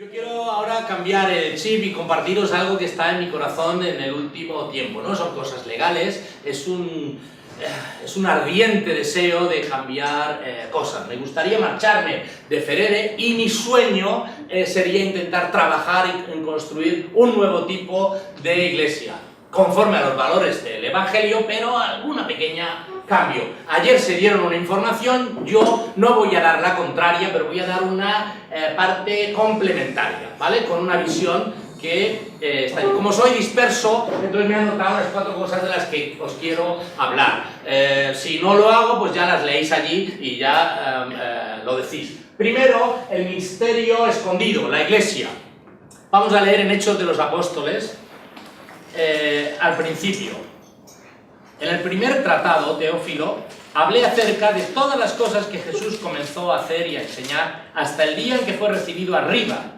Yo quiero ahora cambiar el chip y compartiros algo que está en mi corazón en el último tiempo. No son cosas legales, es un ardiente deseo de cambiar cosas. Me gustaría marcharme de Ferere y mi sueño sería intentar trabajar en construir un nuevo tipo de iglesia, conforme a los valores del Evangelio, pero alguna pequeña cambio. Ayer se dieron una información, yo no voy a dar la contraria, pero voy a dar una parte complementaria, ¿vale? Con una visión que está ahí. Como soy disperso, entonces me han notado las 4 cosas de las que os quiero hablar. Si no lo hago, pues ya las leéis allí y ya lo decís. Primero, el misterio escondido, la iglesia. Vamos a leer en Hechos de los Apóstoles, al principio. En el primer tratado, Teófilo, hablé acerca de todas las cosas que Jesús comenzó a hacer y a enseñar hasta el día en que fue recibido arriba,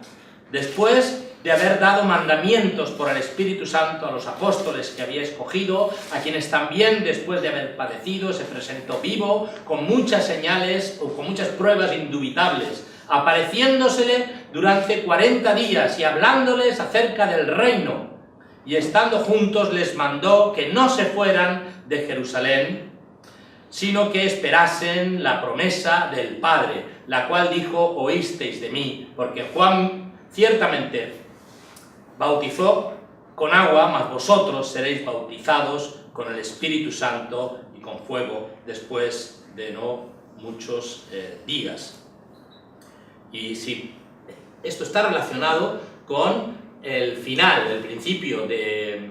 después de haber dado mandamientos por el Espíritu Santo a los apóstoles que había escogido, a quienes también, después de haber padecido, se presentó vivo, con muchas señales o con muchas pruebas indubitables, apareciéndosele durante 40 días y hablándoles acerca del reino. Y estando juntos les mandó que no se fueran de Jerusalén, sino que esperasen la promesa del Padre, la cual dijo: oísteis de mí, porque Juan ciertamente bautizó con agua, mas vosotros seréis bautizados con el Espíritu Santo y con fuego después de no muchos días. Y sí, esto está relacionado con el final, el principio de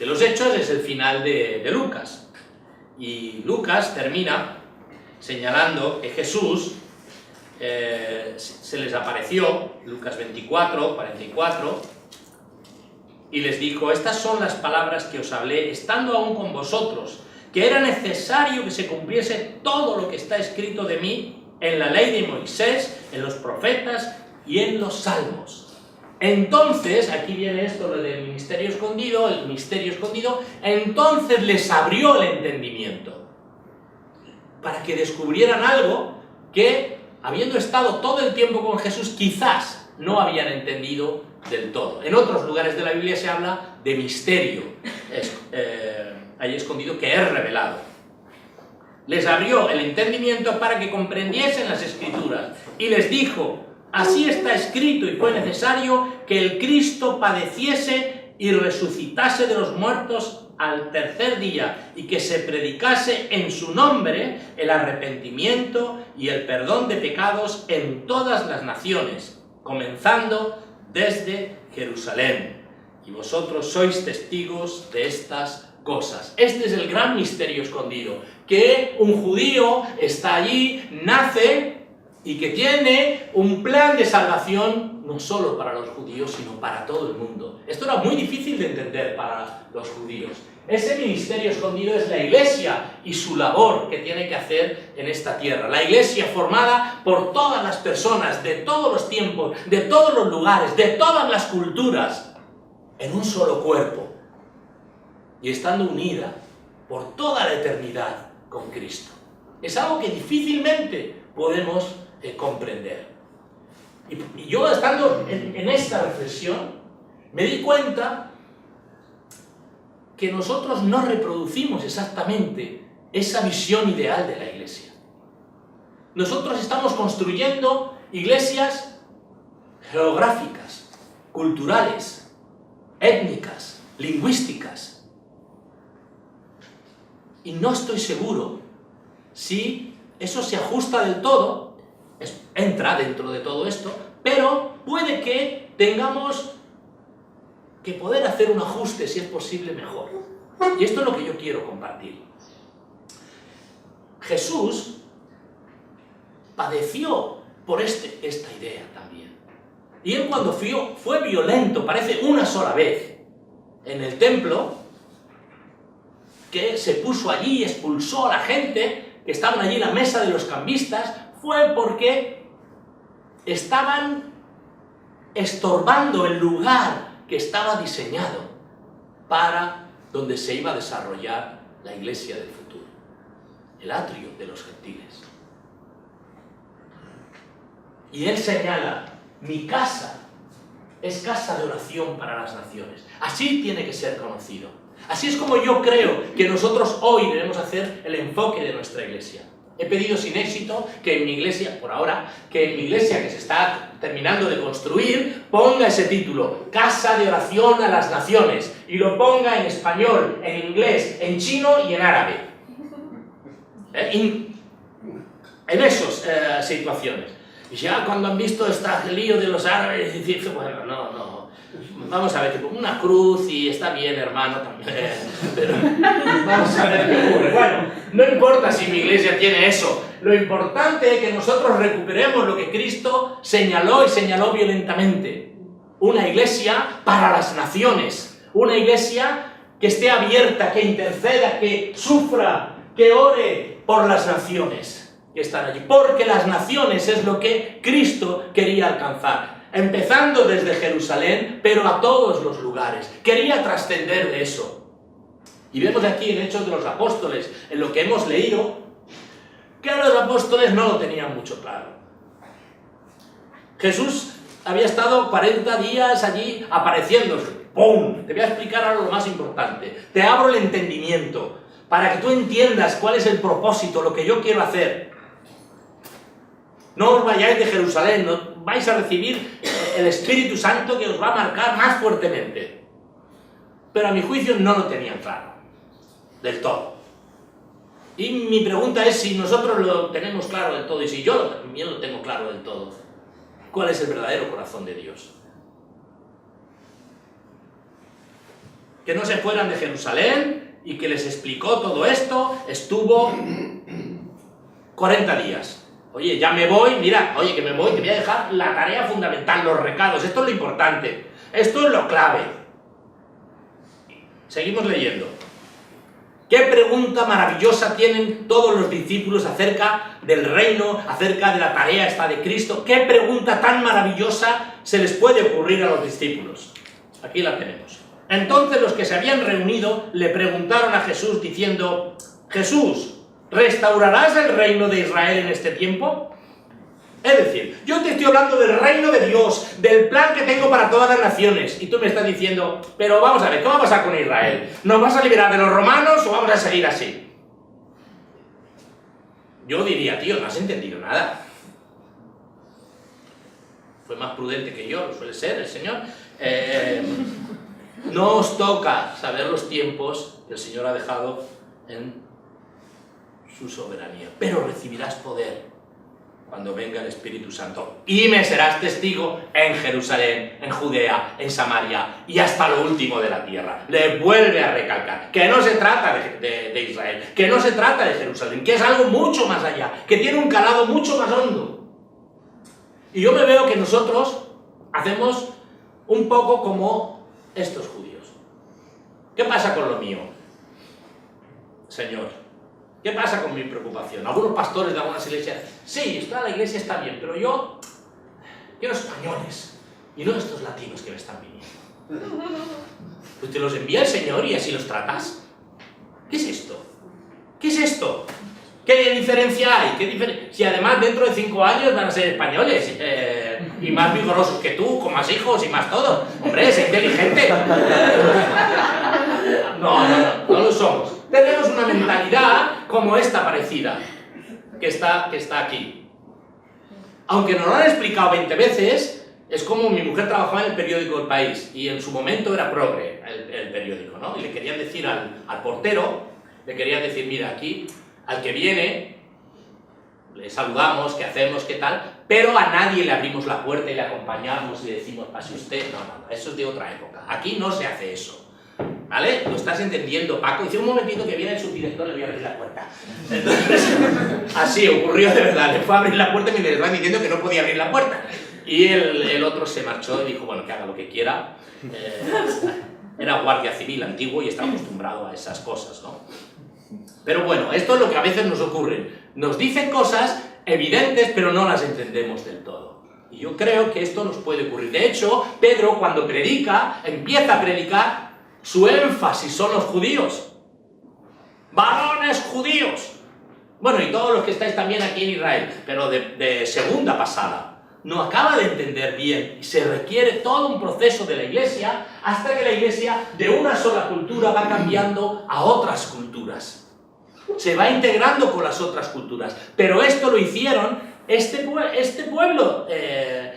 los Hechos, es el final de Lucas. Y Lucas termina señalando que Jesús se les apareció, Lucas 24, 44, y les dijo: estas son las palabras que os hablé estando aún con vosotros, que era necesario que se cumpliese todo lo que está escrito de mí en la ley de Moisés, en los profetas y en los salmos. Entonces, aquí viene esto, lo del ministerio escondido, el misterio escondido, entonces les abrió el entendimiento, para que descubrieran algo que, habiendo estado todo el tiempo con Jesús, quizás no habían entendido del todo. En otros lugares de la Biblia se habla de misterio ahí escondido, que es revelado. Les abrió el entendimiento para que comprendiesen las Escrituras, y les dijo: así está escrito, y fue necesario que el Cristo padeciese y resucitase de los muertos al tercer día, y que se predicase en su nombre el arrepentimiento y el perdón de pecados en todas las naciones, comenzando desde Jerusalén. Y vosotros sois testigos de estas cosas. Este es el gran misterio escondido, que un judío está allí, nace, y que tiene un plan de salvación no solo para los judíos, sino para todo el mundo. Esto era muy difícil de entender para los judíos. Ese ministerio escondido es la iglesia y su labor que tiene que hacer en esta tierra. La iglesia formada por todas las personas, de todos los tiempos, de todos los lugares, de todas las culturas, en un solo cuerpo, y estando unida por toda la eternidad con Cristo. Es algo que difícilmente podemos comprender. Y yo, estando en esta reflexión, me di cuenta que nosotros no reproducimos exactamente esa visión ideal de la iglesia. Nosotros estamos construyendo iglesias geográficas, culturales, étnicas, lingüísticas. Y no estoy seguro si eso se ajusta del todo, entra dentro de todo esto, pero puede que tengamos que poder hacer un ajuste, si es posible, mejor. Y esto es lo que yo quiero compartir. Jesús padeció por esta idea también. Y él, cuando fue violento, parece una sola vez, en el templo, que se puso allí y expulsó a la gente que estaban allí en la mesa de los cambistas, fue porque estaban estorbando el lugar que estaba diseñado para donde se iba a desarrollar la iglesia del futuro, el atrio de los gentiles. Y él señala: mi casa es casa de oración para las naciones. Así tiene que ser conocido. Así es como yo creo que nosotros hoy debemos hacer el enfoque de nuestra iglesia. He pedido sin éxito que en mi iglesia, por ahora, que en mi iglesia que se está terminando de construir, ponga ese título, Casa de Oración a las Naciones, y lo ponga en español, en inglés, en chino y en árabe. En esas situaciones. Y ya cuando han visto este lío de los árabes, dicen, bueno, no. Vamos a ver, que una cruz y está bien, hermano, también. Pero vamos a ver qué ocurre. Bueno, no importa si mi iglesia tiene eso. Lo importante es que nosotros recuperemos lo que Cristo señaló y señaló violentamente. Una iglesia para las naciones. Una iglesia que esté abierta, que interceda, que sufra, que ore por las naciones que están allí. Porque las naciones es lo que Cristo quería alcanzar. Empezando desde Jerusalén, pero a todos los lugares. Quería trascender de eso. Y vemos aquí en Hechos de los Apóstoles, en lo que hemos leído, que los apóstoles no lo tenían mucho claro. Jesús había estado 40 días allí apareciéndose. ¡Pum! Te voy a explicar ahora lo más importante. Te abro el entendimiento para que tú entiendas cuál es el propósito, lo que yo quiero hacer. No os vayáis de Jerusalén, no vais a recibir el Espíritu Santo que os va a marcar más fuertemente. Pero a mi juicio no lo tenían claro, del todo. Y mi pregunta es si nosotros lo tenemos claro del todo, y si yo también lo tengo claro del todo, ¿cuál es el verdadero corazón de Dios? Que no se fueran de Jerusalén y que les explicó todo esto, estuvo 40 días. Oye, ya me voy, mira, oye, que me voy, te voy a dejar la tarea fundamental, los recados, esto es lo importante, esto es lo clave. Seguimos leyendo. ¿Qué pregunta maravillosa tienen todos los discípulos acerca del reino, acerca de la tarea esta de Cristo? ¿Qué pregunta tan maravillosa se les puede ocurrir a los discípulos? Aquí la tenemos. Entonces los que se habían reunido le preguntaron a Jesús diciendo, Jesús, ¿restaurarás el reino de Israel en este tiempo? Es decir, yo te estoy hablando del reino de Dios, del plan que tengo para todas las naciones, y tú me estás diciendo, pero vamos a ver, ¿qué va a pasar con Israel? ¿Nos vas a liberar de los romanos o vamos a seguir así? Yo diría, tío, no has entendido nada. Fue más prudente que yo, lo suele ser el Señor. No os toca saber los tiempos que el Señor ha dejado en su soberanía, pero recibirás poder cuando venga el Espíritu Santo y me serás testigo en Jerusalén, en Judea, en Samaria y hasta lo último de la tierra. Le vuelve a recalcar que no se trata de Israel, que no se trata de Jerusalén, que es algo mucho más allá, que tiene un calado mucho más hondo. Y yo me veo que nosotros hacemos un poco como estos judíos. ¿Qué pasa con lo mío, Señor? ¿Qué pasa con mi preocupación? Algunos pastores de algunas iglesias, sí, la iglesia está bien, pero yo quiero españoles y no estos latinos que me están viniendo. Pues te los envía el Señor y así los tratas. ¿Qué es esto? ¿Qué es esto? ¿Qué diferencia hay? Si además dentro de 5 años van a ser españoles y más vigorosos que tú, con más hijos y más todo. Hombre, es inteligente. No lo somos. Tenemos una mentalidad como esta parecida, que está aquí. Aunque nos lo han explicado 20 veces, es como mi mujer trabajaba en el periódico El País, y en su momento era progre el periódico, ¿no? Y le querían decir al portero, le querían decir, mira, aquí, al que viene, le saludamos, qué hacemos, qué tal, pero a nadie le abrimos la puerta y le acompañamos y le decimos, pase usted. No, eso es de otra época. Aquí no se hace eso. ¿Vale? ¿Lo estás entendiendo, Paco? Dice, un momentito que viene el subdirector, le voy a abrir la puerta. Entonces, así ocurrió de verdad. Le fue a abrir la puerta y me le estaba diciendo que no podía abrir la puerta. Y el otro se marchó y dijo, bueno, que haga lo que quiera. Era guardia civil antiguo y estaba acostumbrado a esas cosas, ¿no? Pero bueno, esto es lo que a veces nos ocurre. Nos dicen cosas evidentes, pero no las entendemos del todo. Y yo creo que esto nos puede ocurrir. De hecho, Pedro, cuando predica, empieza a predicar, su énfasis son los judíos. Varones judíos. Bueno, y todos los que estáis también aquí en Israel, pero de segunda pasada. no acaba de entender bien. Se requiere todo un proceso de la Iglesia hasta que la Iglesia de una sola cultura va cambiando a otras culturas. Se va integrando con las otras culturas. Pero esto lo hicieron este pueblo,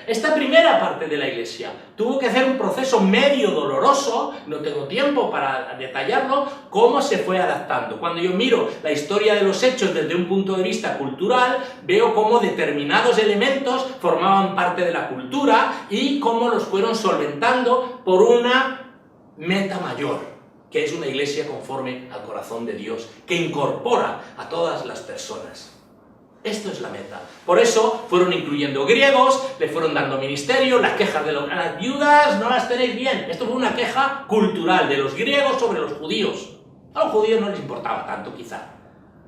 esta primera parte de la Iglesia. Tuvo que hacer un proceso medio doloroso, no tengo tiempo para detallarlo, cómo se fue adaptando. Cuando yo miro la historia de los hechos desde un punto de vista cultural, veo cómo determinados elementos formaban parte de la cultura y cómo los fueron solventando por una meta mayor, que es una Iglesia conforme al corazón de Dios, que incorpora a todas las personas. Esto es la meta. Por eso fueron incluyendo griegos, le fueron dando ministerio, las quejas de las viudas no las tenéis bien. Esto fue una queja cultural de los griegos sobre los judíos. A los judíos no les importaba tanto, quizá.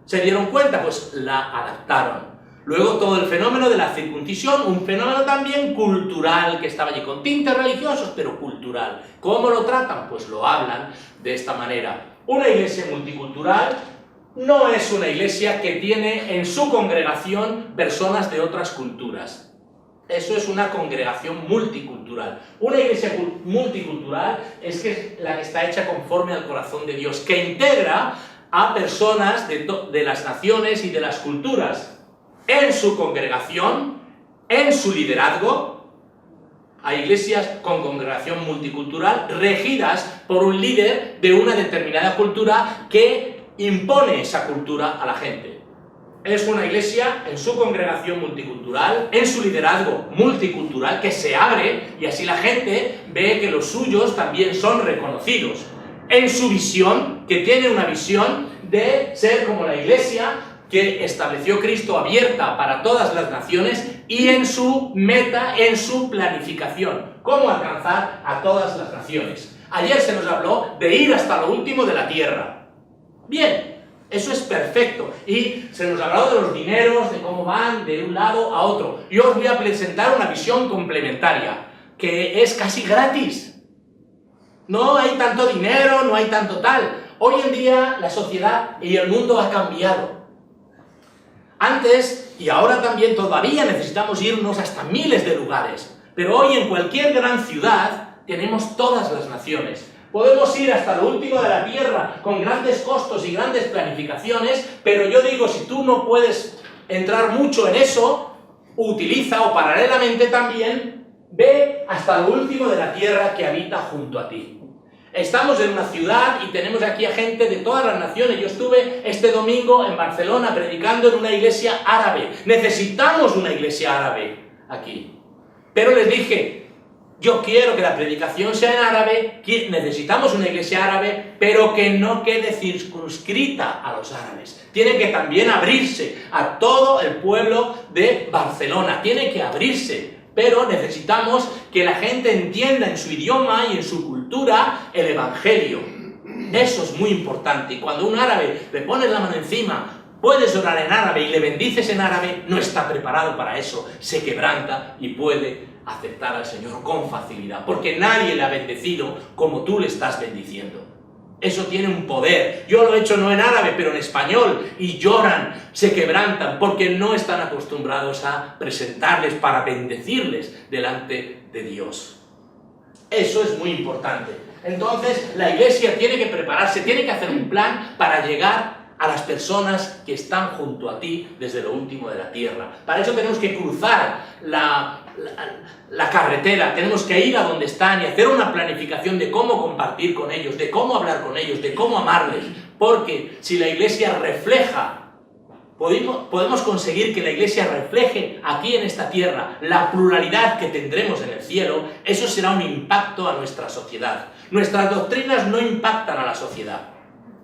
¿Se dieron cuenta? Pues la adaptaron. Luego todo el fenómeno de la circuncisión, un fenómeno también cultural que estaba allí con tintes religiosos, pero cultural. ¿Cómo lo tratan? Pues lo hablan de esta manera. Una iglesia multicultural no es una iglesia que tiene en su congregación personas de otras culturas. Eso es una congregación multicultural. Una iglesia multicultural es la que está hecha conforme al corazón de Dios, que integra a personas de las naciones y de las culturas en su congregación, en su liderazgo. Hay iglesias con congregación multicultural regidas por un líder de una determinada cultura que impone esa cultura a la gente. Es una iglesia en su congregación multicultural, en su liderazgo multicultural, que se abre y así la gente ve que los suyos también son reconocidos. En su visión, que tiene una visión de ser como la iglesia que estableció Cristo, abierta para todas las naciones, y en su meta, en su planificación, cómo alcanzar a todas las naciones. Ayer se nos habló de ir hasta lo último de la tierra. Bien, eso es perfecto. Y se nos ha hablado de los dineros, de cómo van de un lado a otro. Yo os voy a presentar una visión complementaria, que es casi gratis. No hay tanto dinero, no hay tanto tal. Hoy en día la sociedad y el mundo ha cambiado. Antes, y ahora también todavía necesitamos irnos hasta miles de lugares. Pero hoy en cualquier gran ciudad tenemos todas las naciones. Podemos ir hasta lo último de la tierra con grandes costos y grandes planificaciones, pero yo digo, si tú no puedes entrar mucho en eso, utiliza o paralelamente también, ve hasta lo último de la tierra que habita junto a ti. Estamos en una ciudad y tenemos aquí a gente de todas las naciones. Yo estuve este domingo en Barcelona predicando en una iglesia árabe. Necesitamos una iglesia árabe aquí. Pero les dije, yo quiero que la predicación sea en árabe, necesitamos una iglesia árabe, pero que no quede circunscrita a los árabes. Tiene que también abrirse a todo el pueblo de Barcelona, tiene que abrirse, pero necesitamos que la gente entienda en su idioma y en su cultura el Evangelio. Eso es muy importante, y cuando un árabe le pones la mano encima, puedes orar en árabe y le bendices en árabe, no está preparado para eso, se quebranta y puede aceptar al Señor con facilidad, porque nadie le ha bendecido como tú le estás bendiciendo. Eso tiene un poder. Yo lo he hecho no en árabe, pero en español, y lloran, se quebrantan, porque no están acostumbrados a presentarles para bendecirles delante de Dios. Eso es muy importante. Entonces, la iglesia tiene que prepararse, tiene que hacer un plan para llegar a las personas que están junto a ti desde lo último de la tierra. Para eso tenemos que cruzar la carretera, tenemos que ir a donde están y hacer una planificación de cómo compartir con ellos, de cómo hablar con ellos, de cómo amarles. Porque si la iglesia refleja, podemos conseguir que la iglesia refleje aquí en esta tierra la pluralidad que tendremos en el cielo, eso será un impacto a nuestra sociedad. Nuestras doctrinas no impactan a la sociedad,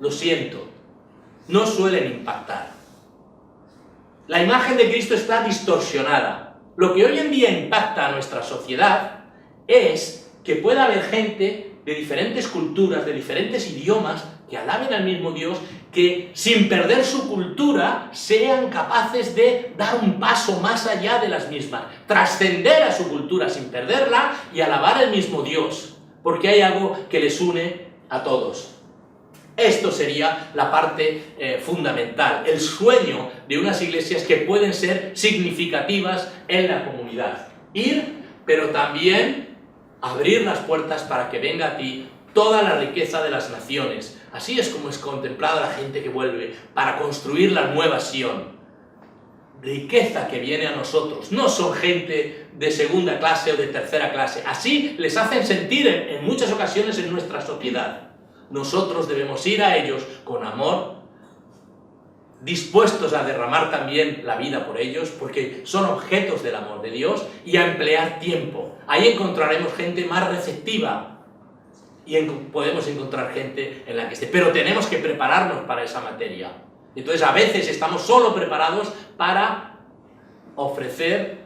lo siento. No suelen impactar. La imagen de Cristo está distorsionada. Lo que hoy en día impacta a nuestra sociedad es que pueda haber gente de diferentes culturas, de diferentes idiomas, que alaben al mismo Dios, que sin perder su cultura sean capaces de dar un paso más allá de las mismas, trascender a su cultura sin perderla y alabar al mismo Dios, porque hay algo que les une a todos. Esto sería la parte fundamental, el sueño de unas iglesias que pueden ser significativas en la comunidad. ir, pero también abrir las puertas para que venga a ti toda la riqueza de las naciones. Así es como es contemplada la gente que vuelve para construir la nueva Sión. Riqueza que viene a nosotros. No son gente de segunda clase o de tercera clase. Así les hacen sentir en muchas ocasiones en nuestra sociedad. Nosotros debemos ir a ellos con amor, dispuestos a derramar también la vida por ellos, porque son objetos del amor de Dios, y a emplear tiempo. Ahí encontraremos gente más receptiva y podemos encontrar gente en la que esté. Pero tenemos que prepararnos para esa materia. Entonces a veces estamos solo preparados para ofrecer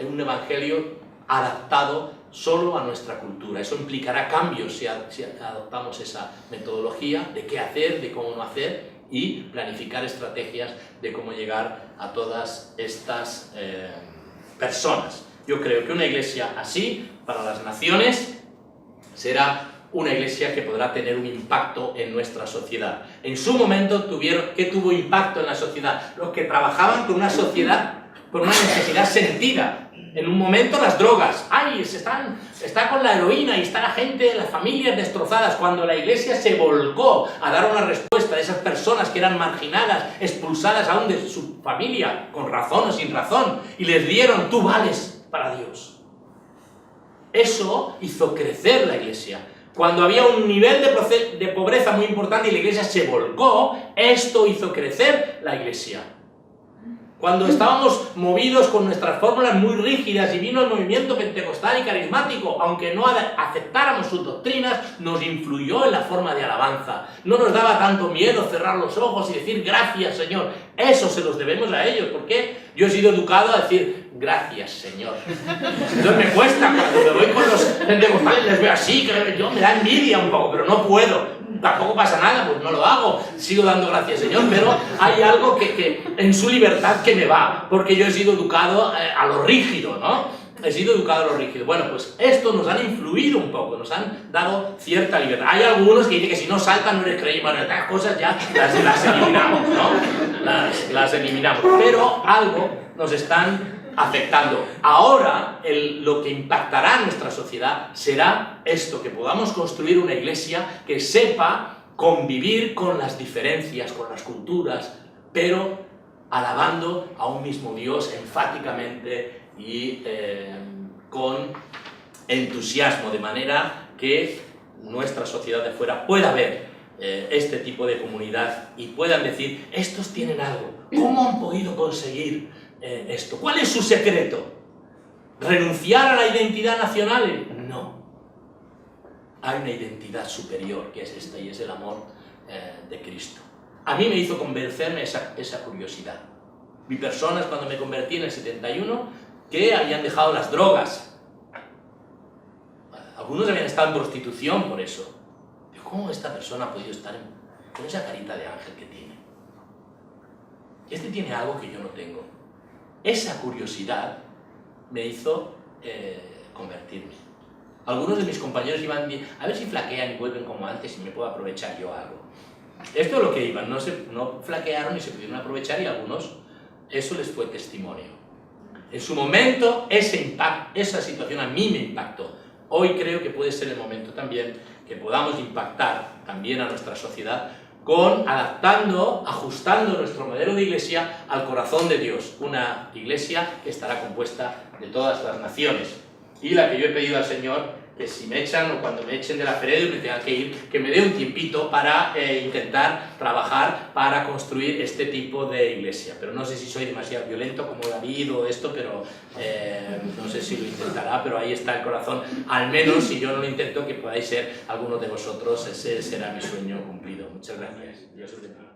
un evangelio adaptado solo a nuestra cultura. Eso implicará cambios si adoptamos esa metodología de qué hacer, de cómo no hacer, y planificar estrategias de cómo llegar a todas estas personas. Yo creo que una iglesia así, para las naciones, será una iglesia que podrá tener un impacto en nuestra sociedad. En su momento ¿qué tuvo impacto en la sociedad? Los que trabajaban con una sociedad, con una necesidad sentida. En un momento las drogas, está con la heroína y está la gente, las familias destrozadas. Cuando la iglesia se volcó a dar una respuesta a esas personas que eran marginadas, expulsadas aún de su familia, con razón o sin razón, y les dieron, tú vales para Dios. Eso hizo crecer la iglesia. Cuando había un nivel de pobreza muy importante y la iglesia se volcó, esto hizo crecer la iglesia. Cuando estábamos movidos con nuestras fórmulas muy rígidas y vino el movimiento pentecostal y carismático, aunque no aceptáramos sus doctrinas, nos influyó en la forma de alabanza. No nos daba tanto miedo cerrar los ojos y decir gracias, Señor. Eso se los debemos a ellos. ¿Por qué? Yo he sido educado a decir gracias, Señor. Entonces me cuesta, cuando me voy con los pentecostales les veo así, que yo me da envidia un poco, pero no puedo. Tampoco pasa nada, pues no lo hago, sigo dando gracias, Señor, pero hay algo que en su libertad que me va, porque yo he sido educado a lo rígido, ¿no? He sido educado a lo rígido. Bueno, pues esto nos han influido un poco, nos han dado cierta libertad. Hay algunos que dicen que si no saltan no eres creyente, bueno, estas cosas ya las eliminamos, ¿no? Las eliminamos, pero algo nos están afectando. Ahora, lo que impactará a nuestra sociedad será esto, que podamos construir una iglesia que sepa convivir con las diferencias, con las culturas, pero alabando a un mismo Dios enfáticamente y con entusiasmo, de manera que nuestra sociedad de fuera pueda ver este tipo de comunidad y puedan decir, estos tienen algo, ¿cómo han podido conseguir esto? ¿Cuál es su secreto? ¿Renunciar a la identidad nacional? No. Hay una identidad superior que es esta y es el amor de Cristo. A mí me hizo convencerme esa curiosidad. Vi personas cuando me convertí en el 71 que habían dejado las drogas. Algunos habían estado en prostitución por eso. ¿Cómo esta persona ha podido estar con esa carita de ángel que tiene? Este tiene algo que yo no tengo. Esa curiosidad me hizo convertirme. Algunos de mis compañeros iban a ver si flaquean y vuelven como antes y me puedo aprovechar yo algo. Esto es lo que iban, no flaquearon y se pudieron aprovechar, y algunos eso les fue testimonio. En su momento esa situación a mí me impactó. Hoy creo que puede ser el momento también que podamos impactar también a nuestra sociedad ajustando nuestro modelo de iglesia al corazón de Dios. Una iglesia que estará compuesta de todas las naciones. Y la que yo he pedido al Señor, que si me echan o cuando me echen de la Fered y me tengan que ir, que me dé un tiempito para intentar trabajar para construir este tipo de iglesia. Pero no sé si soy demasiado violento como David o esto, pero no sé si lo intentará, pero ahí está el corazón. Al menos si yo no lo intento, que podáis ser algunos de vosotros, ese será mi sueño cumplido. Muchas gracias. Dios os bendiga.